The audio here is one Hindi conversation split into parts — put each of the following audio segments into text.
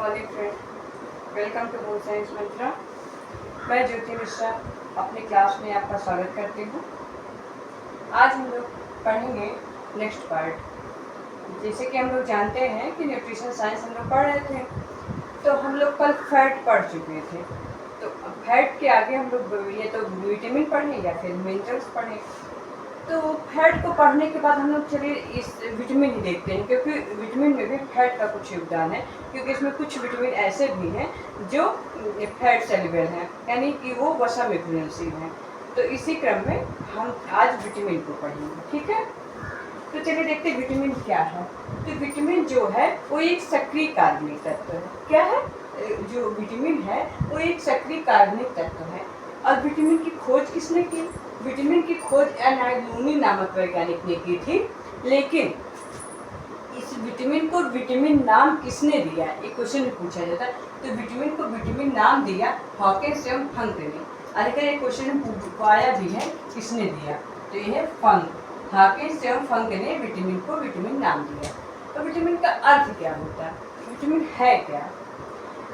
Morning friend, welcome to home science Mantra. मैं ज्योति मिश्रा अपनी क्लास में आपका स्वागत करती हूँ। आज हम लोग पढ़ेंगे नेक्स्ट पार्ट। जैसे कि हम लोग जानते हैं कि न्यूट्रिशन साइंस हम लोग पढ़ रहे थे, तो हम लोग कल फैट पढ़ चुके थे। तो फैट के आगे हम लोग ये तो विटामिन पढ़ें या फिर मिनरल्स पढ़ें। तो फैट को पढ़ने के बाद हम लोग चलिए इस विटामिन ही देखते हैं, क्योंकि विटामिन में भी फैट का कुछ योगदान है, क्योंकि इसमें कुछ विटामिन ऐसे भी हैं जो फैट सेल्युबल हैं, यानी कि वो वसा में घुलनशील हैं। तो इसी क्रम में हम आज विटामिन को पढ़ेंगे, ठीक है। तो चलिए देखते हैं विटामिन क्या है। तो विटामिन जो है वो एक सक्रिय कार्बनिक तत्व है। क्या है? जो विटामिन है वो एक सक्रिय कार्बनिक तत्व है। और विटामिन की खोज किसने की? विटामिन की खोज एनाइलूनी नामक वैज्ञानिक ने की थी। लेकिन इस विटामिन को विटामिन नाम किसने दिया, एक क्वेश्चन पूछा जाता है। तो विटामिन को विटामिन नाम दिया हॉकिंस एवं फंक ने। अगर एक क्वेश्चन पाया भी है किसने दिया, तो यह है फंक। हॉकिंस एवं फंक ने विटामिन को विटामिन नाम दिया। तो विटामिन का अर्थ क्या होता है? विटामिन है क्या?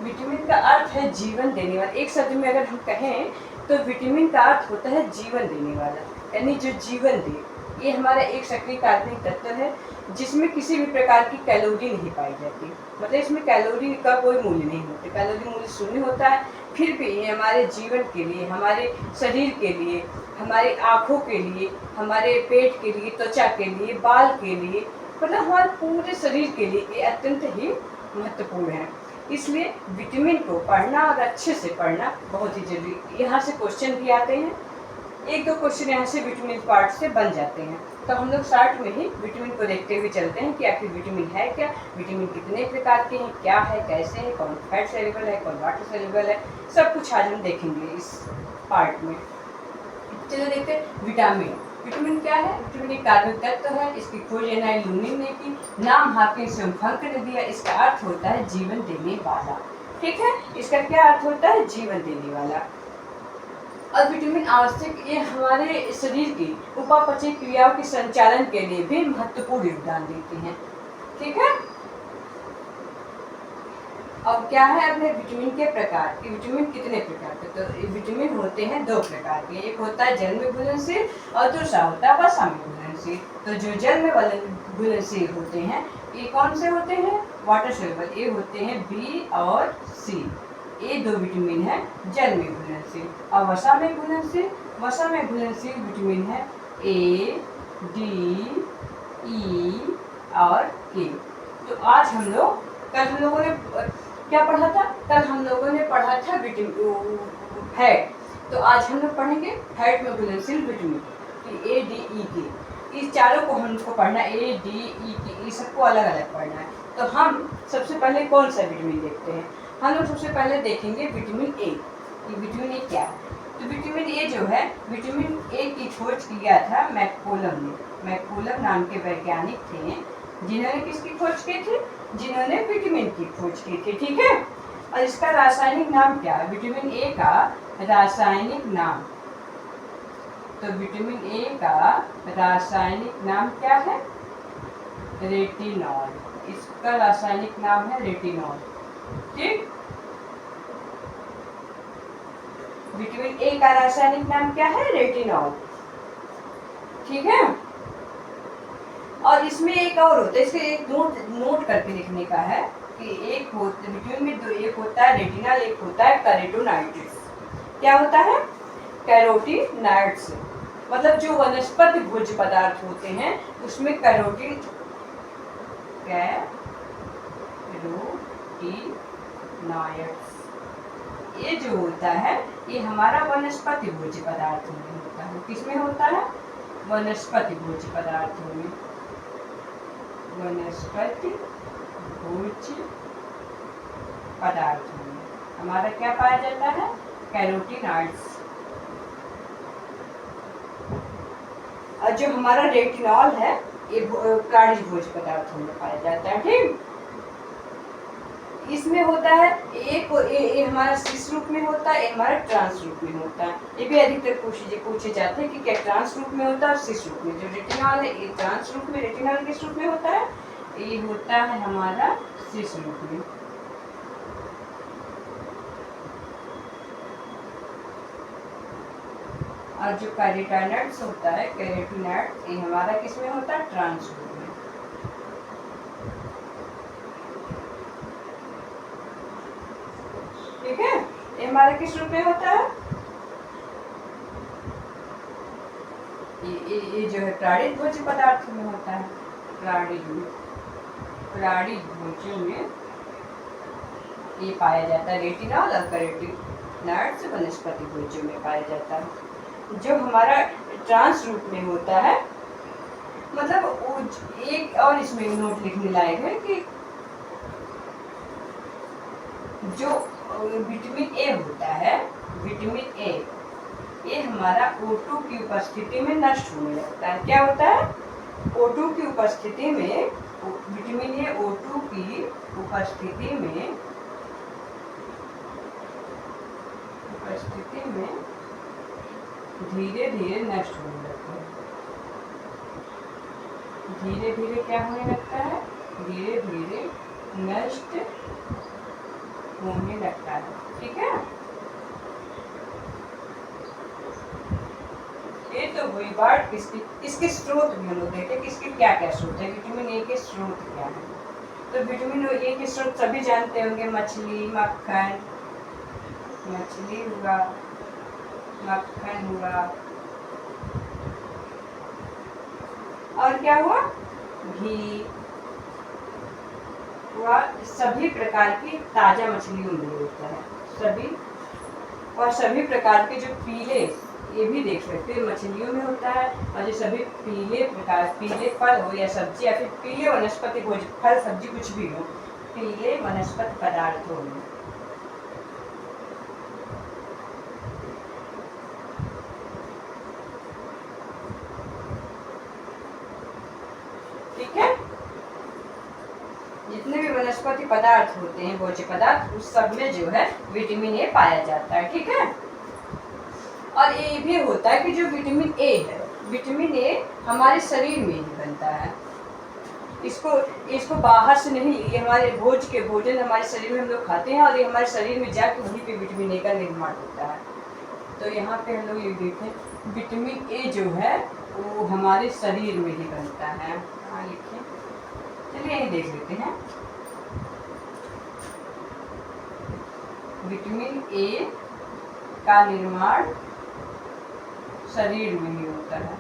विटामिन का अर्थ है जीवन देने वाला। एक शब्द में अगर हम कहें तो विटामिन का अर्थ होता है जीवन देने वाला, यानी जो जीवन दे। ये हमारा एक सक्रिय कार्बनिक तत्व है जिसमें किसी भी प्रकार की कैलोरी नहीं पाई जाती। मतलब इसमें कैलोरी का कोई मूल्य नहीं होता, कैलोरी मूल्य शून्य होता है। फिर भी ये हमारे जीवन के लिए, हमारे शरीर के लिए, हमारी आँखों के लिए, हमारे पेट के लिए, त्वचा के लिए, बाल के लिए, मतलब हमारे पूरे शरीर के लिए ये अत्यंत ही महत्वपूर्ण है। इसलिए विटामिन को पढ़ना और अच्छे से पढ़ना बहुत ही जरूरी। यहाँ से क्वेश्चन भी आते हैं, एक दो क्वेश्चन यहाँ से विटामिन पार्ट से बन जाते हैं। तो हम लोग शॉर्ट में ही विटामिन को देखते हुए चलते हैं कि आखिर विटामिन है क्या, विटामिन कितने प्रकार के हैं, क्या है, कैसे है, कौन फैट सेल्युबल है, कौन वाटर सेल्युबल है, सब कुछ आज हम देखेंगे इस पार्ट में। चलो देखते हैं विटामिन। विटामिन क्या है? विटामिन एक कार्बनिक तत्व है। इसकी खोज एनाइलूनी ने की, नाम हॉकिंस एवं फंक ने दिया। इसका अर्थ होता है जीवन देने वाला। ठीक है, इसका क्या अर्थ होता है? जीवन देने वाला। और विटामिन आवश्यक, ये हमारे शरीर की उपापचय क्रियाओं के संचालन के लिए भी महत्वपूर्ण योगदान देते हैं। ठीक है। अब क्या है अपने विटामिन के प्रकार कि विटामिन कितने प्रकार के? तो विटामिन होते हैं दो प्रकार के, एक होता है जल में घुलनशील और दूसरा होता है वसा में घुलनशील। तो जो जल में घुलनशील होते हैं ये कौन से होते हैं? Water soluble. ये होते हैं बी और सी। ये दो विटामिन है जल में घुलनशील। और वसा में घुलनशील, वसा में घुलनशील विटामिन है ए, डी, ई और के। तो आज हम लोग, कल हम लोगों ने क्या पढ़ा था? कल हम लोगों ने पढ़ा था विटामिन फैट। तो आज हम लोग पढ़ेंगे फैट में घुलनशील विटामिन ए, डी, ई, के। इस चारों को हमको पढ़ना, ए, डी, ई, के, ये सबको अलग अलग पढ़ना है। तो हम सबसे पहले कौन सा विटामिन देखते हैं? हम लोग सबसे पहले देखेंगे विटामिन ए। विटामिन ए क्या है? तो विटामिन ए जो है, विटामिन ए की खोज किया था मैककोलम ने। मैककोलम नाम के वैज्ञानिक थे जिन्होंने किसकी खोज की थी? जिन्होंने विटामिन की खोज की थी। ठीक है। और इसका रासायनिक नाम क्या है? विटामिन ए का रासायनिक नाम, तो विटामिन ए का रासायनिक नाम क्या है? रेटिनॉल। इसका रासायनिक नाम है रेटिनॉल। ठीक। विटामिन ए का रासायनिक नाम क्या है? रेटिनॉल। ठीक है। और इसमें एक और होता है, इसके एक नोट करके लिखने का है कि एक विटामिन में दो, एक होता है रेटिनॉल, एक होता है कैरोटीनॉइड्स। क्या होता है? कैरोटीनॉइड्स। मतलब जो वनस्पति भोज्य पदार्थ होते हैं उसमें कैरोटीनॉइड्स, ये जो होता है ये हमारा वनस्पति भोज्य पदार्थों में होता है। किसमें होता है? वनस्पति भोज्य पदार्थों में। वनस्पति भोज्य पदार्थों में हमारा क्या पाया जाता है? कैरोटीनॉइड्स। और जो हमारा रेटिनॉल है ये प्राणिज भोज्य पदार्थों में पाया जाता है। ठीक। इसमें होता है एक ये हमारा सिस रूप में होता है, हमारा ट्रांस रूप में होता है। ये भी अधिकतर पूछे जाते हैं कि क्या ट्रांस रूप में होता है और सिस रूप में। जो रेटिनॉल है ये ट्रांस रूप में, रेटिनॉल किस रूप में होता है? ये होता है हमारा सिस रूप में। और जो कैरोटीनॉइड्स होता है, कैरोटीनॉइड, ये हमारा किस में होता है? ट्रांस रूप में। ठीक है, ये हमारा किस रूप में होता है? ये जो है प्राणिज भोज्य पदार्थ में होता है। प्राणिज भोज्यों में ये पाया जाता है। रेटिनॉल और कैरोटीनॉइड्स वनस्पति भोज्यों में पाया जाता है। जो हमारा ट्रांस रूप में होता है, मतलब एक और इसमें नोट लिखने लायक है कि जो विटामिन ए होता है, विटामिन ए, ये हमारा O2 की उपस्थिति में नष्ट होने लगता है। क्या होता है? O2 की उपस्थिति में, विटामिन ए O2 की उपस्थिति में धीरे धीरे नष्ट होने लगता है। धीरे धीरे क्या होने लगता है? धीरे धीरे नष्ट होने लगता है। ठीक है, ये तो हुई बात इसके स्रोत भी हम लोग देखे कि इसके क्या क्या स्रोत है, विटामिन ए के स्रोत क्या है। तो विटामिन ए के स्रोत सभी जानते होंगे, मछली, मक्खन, मछली हुआ, मक्खन हुआ, और क्या हुआ? घी हुआ। सभी प्रकार की ताजा मछलियों में होता है, सभी, और सभी प्रकार के जो पीले, ये भी देख सकते हैं, मछलियों में होता है। और जो सभी पीले प्रकार, पीले फल हो या सब्जी या फिर पीले वनस्पति भोज्य, फल सब्जी कुछ भी हो, पीले वनस्पति पदार्थों में। ठीक है, जितने भी वनस्पति पदार्थ होते हैं, भोज्य पदार्थ, उस सब में जो है विटामिन ए पाया जाता है। ठीक है, और ये भी होता है कि जो विटामिन ए है, विटामिन ए हमारे शरीर में ही बनता है। इसको बाहर से नहीं, ये हमारे भोजन हमारे शरीर में हम लोग खाते हैं, और ये हमारे शरीर में जाके वहीं पे विटामिन ए का निर्माण होता है। तो यहाँ पे हम लोग ये देखें, विटामिन ए जो है वो हमारे शरीर में ही बनता है। हाँ लिखिए, चलिए यही देख लेते हैं। विटामिन ए का निर्माण शरीर में ही होता है,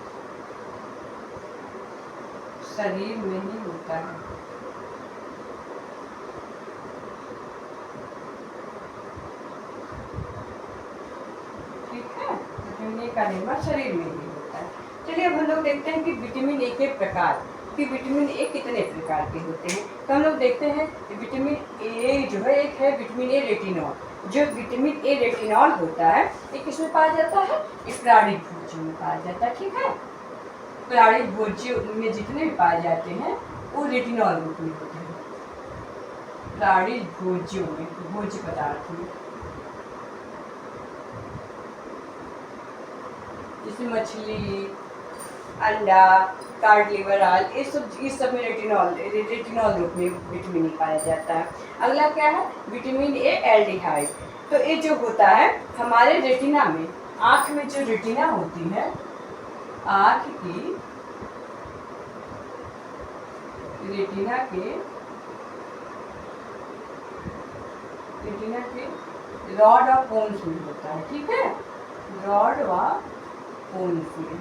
शरीर में ही होता है। ठीक है, विटामिन ए का निर्माण शरीर में ही होता है। चलिए अब हम लोग देखते हैं कि विटामिन ए के प्रकार, कि विटामिन ए कितने प्रकार के होते हैं। तो हम लोग देखते हैं विटामिन ए जो है, एक है विटामिन ए रेटिनॉल। जो विटामिन ए रेटिनॉल होता है, ये किसमें पाया जाता है? इस प्राणिज भोज्यों में पाया जाता है। ठीक है, प्राणिज भोज्यों में जितने भी पाए जाते हैं वो रेटिनॉल रूप में होते हैं। प्राणिज भोज्यों में, भोज्य पदार्थ में, जैसे मछली, अंडा, कार्ड, लिवर, आल, इस सब में रेटिनॉल रूप में विटामिन ए पाया जाता है। अगला क्या है? Vitamin A aldehyde. तो ये जो होता है हमारे रेटिना में, आँख में जो रेटिना होती है, आँख की रेटिना के रॉड और कोन्स में होता है। ठीक है, रॉड व कोन्स में।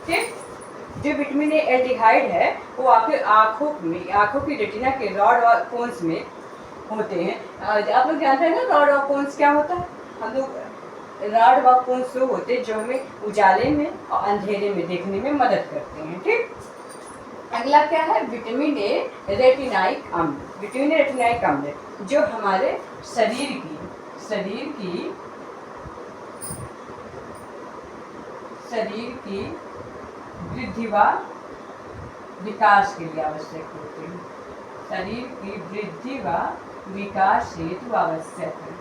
ठीक, जो विटामिन ए एल्डिहाइड है वो आँखों की रेटिना के रॉड और कोन्स में होते हैं। आप लोग जानते हैं ना रॉड और कोन्स क्या होता है? हम लोग रॉड व कोन्स वो होते हैं जो हमें उजाले में और अंधेरे में देखने में मदद करते हैं। ठीक, अगला क्या है? विटामिन ए रेटिनाइक अम्ल। विटामिन ए रेटिनाइक अम्ल जो हमारे शरीर की वृद्धि व विकास के लिए आवश्यक होते हैं। शरीर की वृद्धि व विकास हेतु आवश्यक है।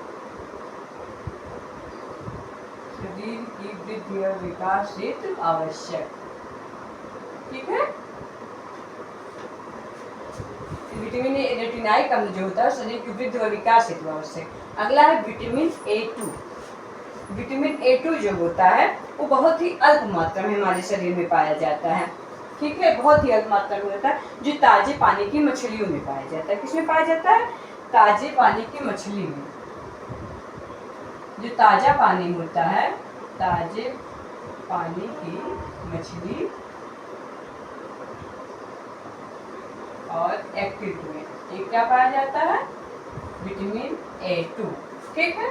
शरीर की वृद्धि और विकास हेतु आवश्यक। ठीक है, विटामिन ए रेटिनाइक अम्ल जो होता है शरीर की वृद्धि व विकास हेतु आवश्यक। अगला है विटामिन A2। विटामिन A2 जो होता है वो बहुत ही अल्प मात्रा में हमारे शरीर में पाया जाता है, ठीक है, बहुत ही अल्प मात्रा में होता है, जो ताजे पानी की मछलियों में पाया जाता है। किसमें पाया जाता है? ताजे पानी की मछली में। जो ताजा पानी होता है, ताजे पानी की मछली और एक्टिव में ये क्या पाया जाता है? विटामिन A2, ठीक है।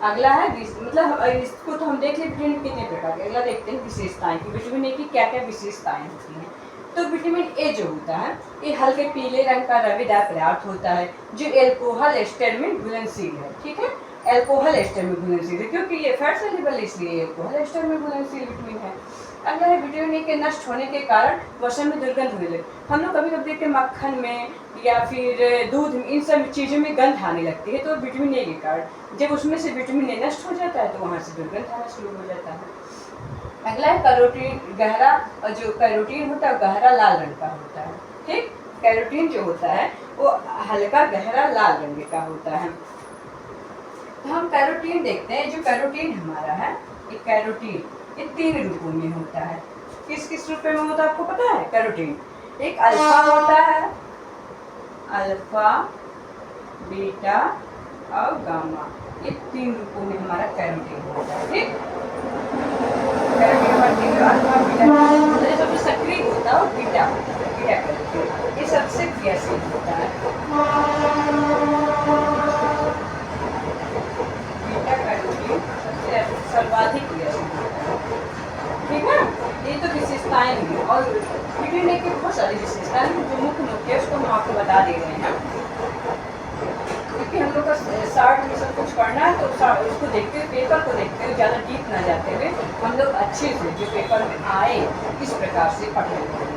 अगला है मतलब इसको तो हम देख लें विटामिन कितने प्रकार के। अगला देखते हैं विशेषताएं कि विटामिन ए की क्या क्या विशेषताएं होती हैं। तो विटामिन ए जो होता है ये हल्के पीले रंग का रवेदार पदार्थ होता है जो एल्कोहल एस्टर में घुलनशील है, ठीक है, एल्कोहल एस्टर में घुलनशील है, क्योंकि ये फैट सॉल्युबल इसलिए एल्कोहल एस्टर में घुलनशील विटामिन है। अगला है विटामिन ए के नष्ट होने के कारण वसन में दुर्गंध होने लगे। हम लोग कभी कभी देखते हैं मक्खन में या फिर दूध में, इन सब चीज़ों में गंध आने लगती है, तो विटामिन ए के कारण जब उसमें से विटामिन ए नष्ट हो जाता है तो वहाँ से दुर्गंध आना शुरू हो जाता है। अगला है कैरोटीन, गहरा, और जो कैरोटीन होता है गहरा लाल रंग का होता है, ठीक, कैरोटीन जो होता है वो हल्का गहरा लाल रंग का होता है। तो हम कैरोटीन देखते हैं। जो कैरोटीन हमारा है, ये कैरोटीन ये 3 रूपों में होता है। किस किस रूप में होता है आपको पता है? कैरोटीन एक अल्फा होता है, अल्फा, बीटा और गामा, ये 3 रूपों में हमारा कैरोटीन होता है, ठीक। कैरोटीन अल्फा बीटा, सबसे सक्रिय होता है बीटा, बीटा कैरोटीन ये सबसे क्रियाशील होता है। बीटा कैरोटीन सबसे सर्वाधिक क्रियाशील होता है, ठीक है। ये तो विशेषताएं हैं और विटामिन ए की बहुत सारी विशेषताएं हैं, जो मुख्य नुक्ते उसको हम आपको बता दे रहे हैं, क्योंकि हम लोग का शार्ट में सब कुछ पढ़ना है, तो उसको देखते हुए, पेपर को देखते हुए, ज़्यादा डीप ना जाते हुए हम लोग अच्छे से जो पेपर में आए इस प्रकार से पढ़ लेते हैं।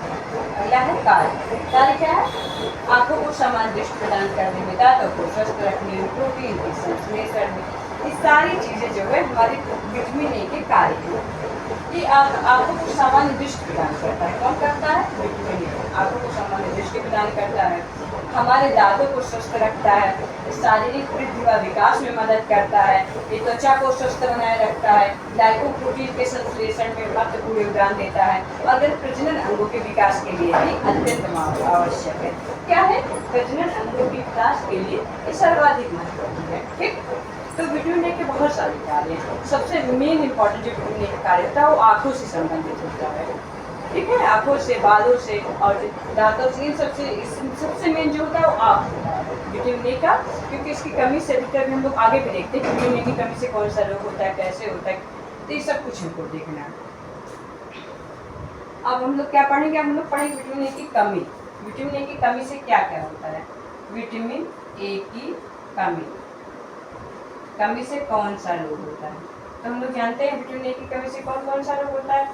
अगला है कार्य। कार्य क्या है? आँखों को समान दृष्टि प्रदान करने में, दांतों को स्वस्थ रखने में, प्रोटीन की संश्लेषण में, ये सारी चीज़ें जो है हमारी विटामिन ए के कार्य हैं। ये आँखों को सामान्य दृष्टि प्रदान करता है। कौन करता है? विटामिन ए आँखों को सामान्य दृष्टि प्रदान करता है, हमारे दांतों को स्वस्थ रखता है, शारीरिक वृद्धि व विकास में मदद करता है, ये त्वचा को स्वस्थ बनाए रखता है, ग्लाइकोप्रोटीन के संश्लेषण में महत्वपूर्ण योगदान देता है, और प्रजनन अंगों के विकास के लिए भी अत्यंत आवश्यक है। क्या है? प्रजनन अंगों के विकास के लिए ये सर्वाधिक महत्वपूर्ण है, ठीक। तो विटामिन ए के बहुत सारे कार्य हैं। सबसे मेन इंपॉर्टेंट जो विटामिन ए का कार्य होता है वो आँखों से संबंधित होता है, ठीक है, आँखों से, बालों से और दांतों से, इन सबसे मेन जो होता है वो आँख होता है विटामिन ए का, क्योंकि इसकी कमी से अधिकतर हम लोग आगे भी देखते हैं विटामिन ए की कमी से कौन सा रोग होता है, कैसे होता है, तो ये सब कुछ हमको देखना है। अब हम लोग क्या पढ़ेंगे? हम लोग पढ़ेंगे विटामिन ए की कमी। विटामिन ए की कमी से क्या क्या होता है? विटामिन ए की कमी से कौन सा रोग होता है? तो हम लोग जानते हैं विटामिन ए की कमी से कौन कौन सा रोग होता है?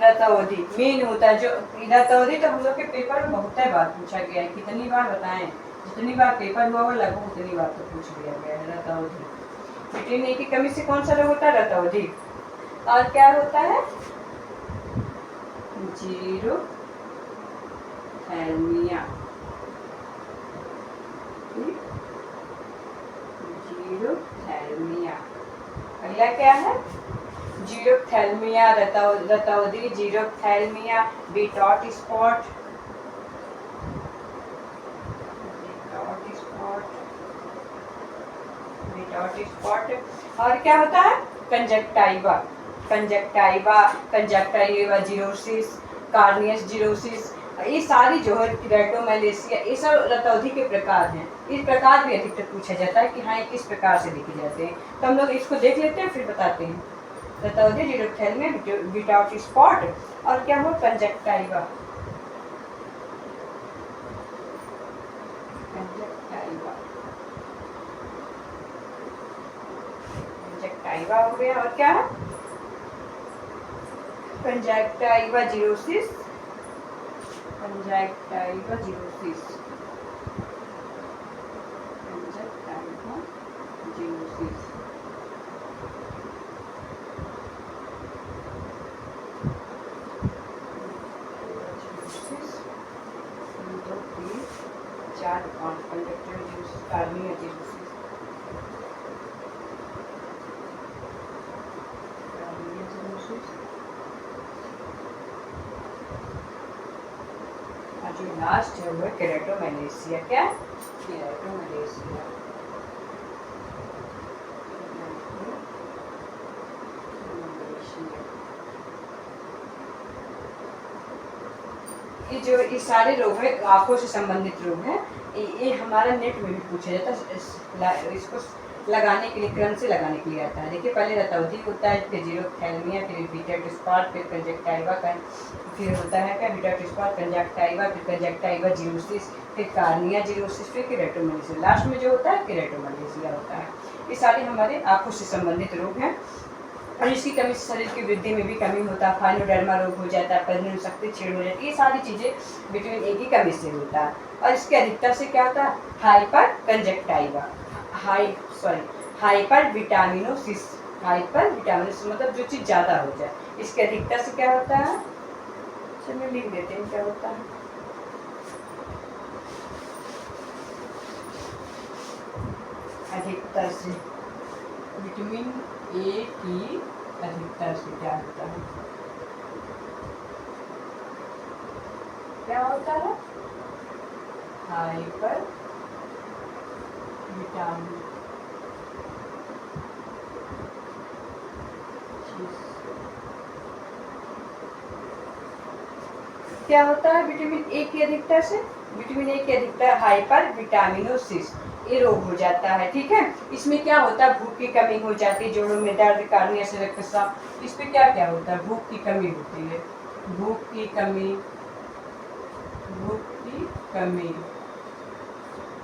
रतौंधी मेन होता है। जो रतौंधी तो हम लोग के पेपर में बहुत बार पूछा गया है, कितनी बार बताएं, जितनी बार पेपर हुआ हो लगभग उतनी बार तो पूछ लिया गया है। रतौंधी, विटामिन ए की कमी से कौन सा रोग होता है? रतौंधी। और क्या होता है? जीरोथैल्मिया, जीरोथैल्मिया। अगला क्या है? जीरोथैल्मिया, रतौंधी, जीरोथैल्मिया, बीटॉट स्पॉट, और क्या होता है? कंजक्टाइवा, कंजक्टाइवाजिरोसिस, कार्नियस जीरोसिस, ये सारी जो है किरेटोमैलेशिया, ये सब रतौंधी के प्रकार हैं। इस प्रकार भी अधिकतर पूछा जाता है कि हाँ ये किस प्रकार से देखे जाते हैं, तो हम लोग इसको देख लेते हैं फिर बताते हैं। रतौंधी, जीरोथैल्मिया, बीटॉट स्पॉट और क्या हो? कंजक्टाइवा, कंजक्टाइवा हो गया, और क्या है? Conjunctival xerosis, conjunctival xerosis, conjunctival xerosis. Cornea xerosis, cornea xerosis. और जो लास्ट है वो है केराटोमैलेशिया। क्या? केराटोमैलेशिया। ये जो ये सारे रोग हैं आंखों से संबंधित रोग हैं, ये हमारा नेट में भी पूछा जाता है। इसको लगाने के लिए क्रम से लगाने के लिए आता है। देखिए पहले रतौधी होता है, फिर जीरोथैल्मिया, फिर विटेट स्पॉट, फिर कंजक्टाइवा का, फिर होता है क्या विटेट स्पॉट, कंजक्टाइवा, फिर कंजक्टाइवा जीरोसिस, फिर कार्निया जीरोसिस, फिर केराटोमैलेशिया। लास्ट में जो होता है केराटोमैलेशिया होता है। ये सारे हमारे आंखों से संबंधित रोग हैं और इसकी कमी से शरीर की वृद्धि में भी कमी होता है। फाइनोडर्मा रोग हो जाता है, प्रजनन शक्ति क्षीण हो जाती है। ये सारी चीज़ें विटामिन ए की कमी से होता है। और इसके अधिकता से क्या होता है? Hyper conjunctiva, hyper vitaminosis. Hyper vitaminosis मतलब जो चीज़ ज़्यादा हो जाए। इसके अधिकता से क्या होता है? चलिए लिख देते हैं क्या होता है। अधिकता से विटामिन ए की अधिकता से क्या होता है? क्या होता है? हाइपर विटामिन क्या होता है? विटामिन ए की अधिकता से, विटामिन ए की अधिकता हाइपर विटामिनोसिस, ये रोग हो जाता है। ठीक है, इसमें क्या होता है? भूख की कमी हो जाती है, जोड़ों में दर्द, कार्निया से रक्तस्राव। इस पे क्या क्या होता है? भूख की कमी होती है, भूख की कमी, भूख की कमी,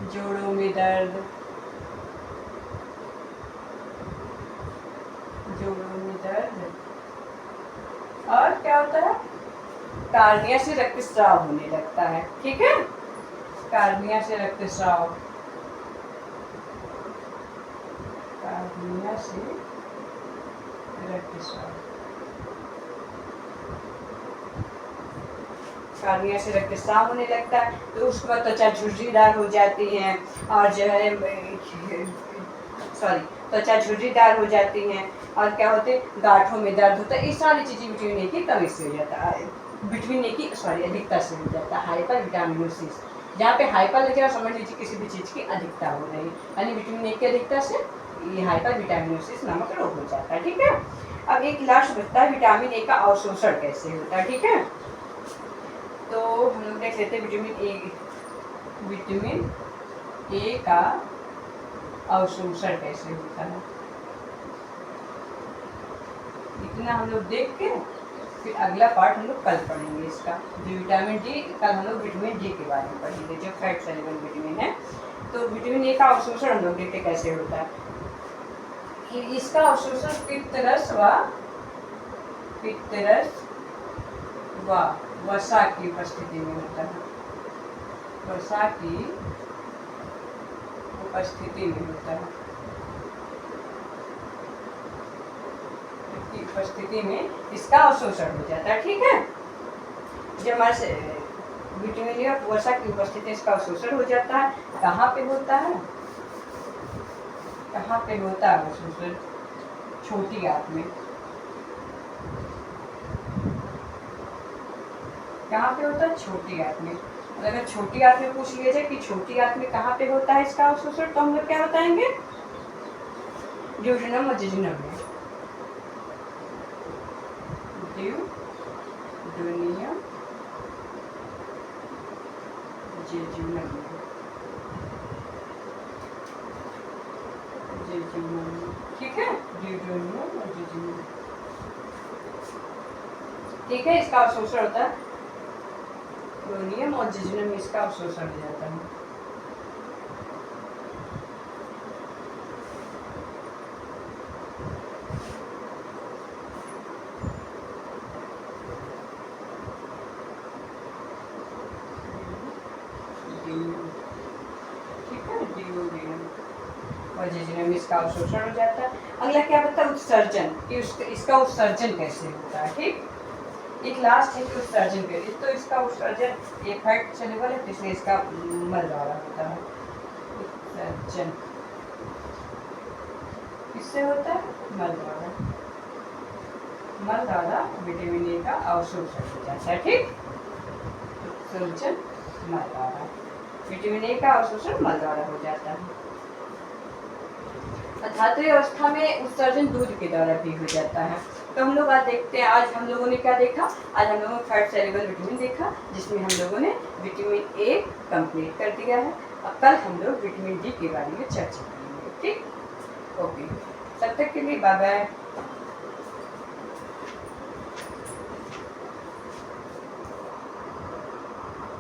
जोड़ों में दर्द, जोड़ों में दर्द, और क्या होता है? कार्निया से रक्तस्राव होने लगता है। ठीक है, कार्निया से रक्तस्राव, कार्निया से रक्तस्राव, कार्निया से रक्तस्राव होने लगता है। तो उसके बाद त्वचा झुर्रीदार हो जाती है और जो है त्वचा झुर्रीदार हो जाती हैं और क्या होते हैं? गांठों में दर्द होता है। ये सारी चीज़ें विटामिन ए की कमी से हो जाता है, विटामिन ए की अधिकता से हो जाता है। हाइपर विटामिनोसिस, जहाँ पे हाइपर लिखा समझ लीजिए किसी भी चीज़ की अधिकता हो रही है, यानी विटामिन ए की अधिकता से ये हाइपर विटामिनोसिस नामक रोग हो जाता है। ठीक है, अब एक लास्ट बचता है विटामिन ए का अवशोषण कैसे होता है। ठीक है, तो हम लोग देख लेते हैं विटामिन ए का अवशोषण कैसे होता है। इतना हम लोग देख के फिर अगला पार्ट हम लोग कल पढ़ेंगे इसका, जो विटामिन डी। कल हम लोग विटामिन डी के बारे में पढ़ेंगे, जो फैट सॉल्युबल विटामिन है। तो विटामिन ए का अवशोषण हम लोग देखते कैसे होता है। इसका अवशोषण पित्तरस व वसा की उपस्थिति में होता है, वसा की उपस्थिति में होता है, की उपस्थिति में इसका अवशोषण हो जाता है। ठीक है, जब हमारे विटामिन ए और वसा की उपस्थिति इसका अवशोषण हो जाता है। कहाँ पे होता है? कहाँ पे होता है अवशोषण? छोटी आंत में। कहाँ पे होता है? छोटी आंत में। अगर छोटी आंत में पूछ लिया जाए कि छोटी आंत में कहाँ पे होता है इसका अवशोषण, तो हम लोग क्या बताएंगे? ड्यूडेनम और जेजुनम में, ड्यूडेनियम जेजुनम में, जेजुनम में। ठीक है, ड्यूडेनियम और जेजुनम। ठीक है, इसका अवशोषण होता है ड्यूडेनियम और जेजुनम में, इसका अवशोषण हो जाता है। और जेजुनम में इसका अवशोषण हो जाता है। अगला क्या बता है? उत्सर्जन, कि इसका उत्सर्जन कैसे होता है। ठीक, एक लास्ट है कि उत्सर्जन कैसे, तो इसका उत्सर्जन ये फैट सॉल्युबल है, इसलिए इसका मल द्वारा होता है। उत्सर्जन किससे होता है? मल द्वारा। मल द्वारा विटामिन ए का अवशोषण हो जाता है। ठीक, उत्सर्जन मल द्वारा, विटामिन ए का अवशोषण मल द्वारा हो जाता है। धात्विक अवस्था में उत्सर्जन दूध के द्वारा भी हो जाता है। तो हम लोग आज देखते हैं, आज हम लोगों ने क्या देखा? आज हम लोगों ने फैट सॉल्युबल विटामिन देखा, जिसमें हम लोगों ने विटामिन ए कंप्लीट कर दिया है। अब कल हम लोग विटामिन डी के बारे में चर्चा करेंगे। ठीक, ओके, तब तक के लिए बाय बाय।